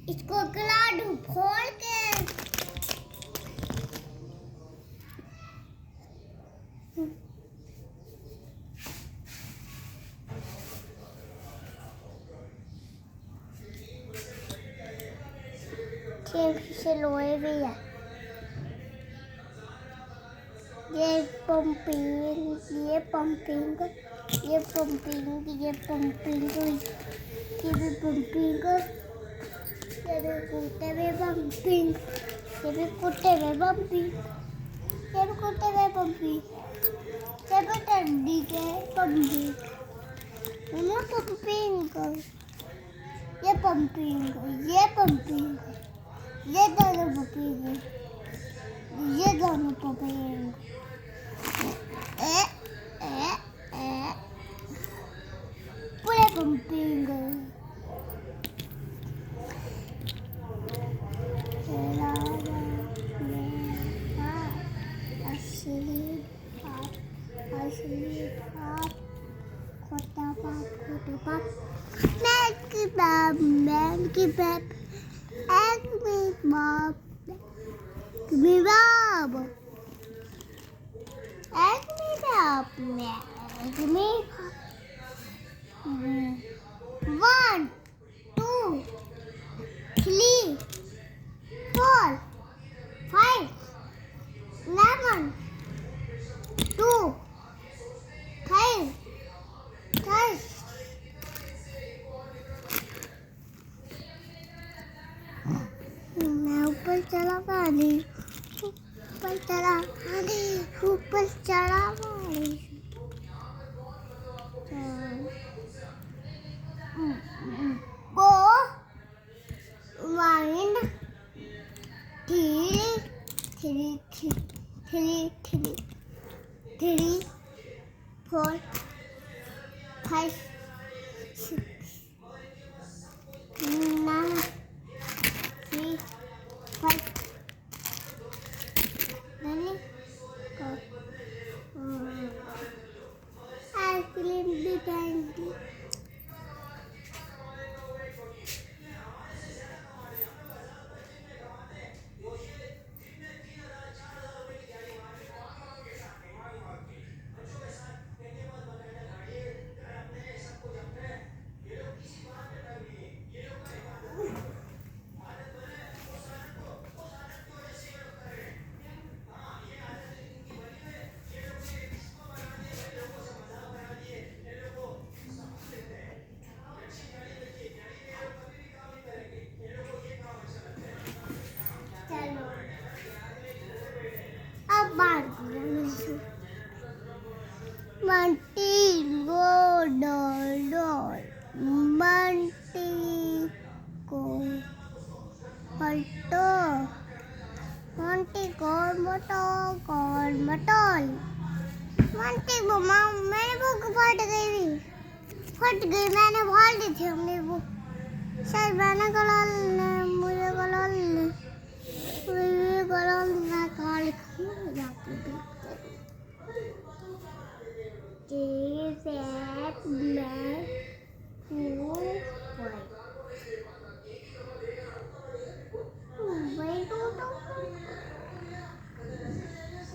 इसको खिला दूं खोल के। से लोहे भी है। ये पंपिंग, ये पंपिंग, ये पंपिंग, ये पंपिंग, ये भी पंपिंग, ये भी कुत्ते में पंपिंग, ये भी कुत्ते में पंपिंग, ये भी कुत्ते में पंपिंग, ये भी ठंडी के पंपिंग, मम्मा पंपिंग, ये पंपिंग, ये पंपिंग, ये दोनों पंपिंग, ये दोनों पंपिंग, पूरे पंपिंग। One, two, three, 4, 5, 11, 2, 3, 4. मैं ऊपर चला पानी, ऊपर चला पानी, ऊपर चला पानी। Go, wind, three, 4, 5, 6, 9, 3, 5. Running, go. I feel the candy. Monty go doll, Monty go alto, Monty go motor, Monty go माँ मैंने बुक फट गई मैंने भूल दी थी हमने बुक शायद मैंने मुझे मैं कहाँ लिखूँ जाके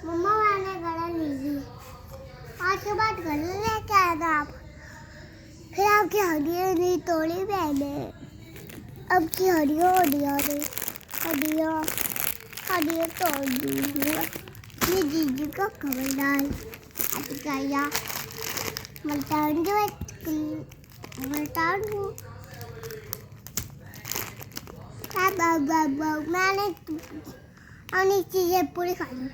मम्मा मैंने गला ली आज के बाद गले लेके आया था आप फिर आपकी हड्डियाँ नहीं तोड़ी मैंने अब की हड्डियाँ तोड़ दी ये जीजू का खबरदार Atikaya Maltan मैंने अपनी चीजें पूरी खा ली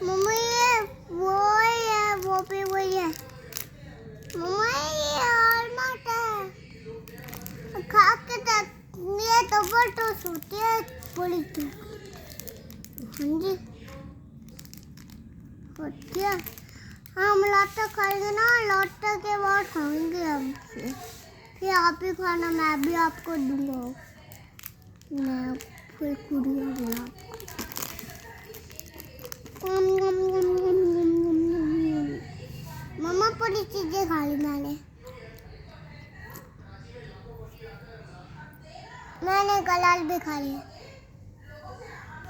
मम्मी ये वो भी वही है मम्मा ये ऑलमोस्ट है खा के ये तो सोती है पूरी जी क्या हम लौटा खाएंगे ना लौटा के बाद खाएंगे हम फिर आप ही खाना मैं भी आपको दूंगा मैं फिर कुड़िया मम्मा पूरी चीजें खा ली मैंने मैंने कलाल भी खा लिया।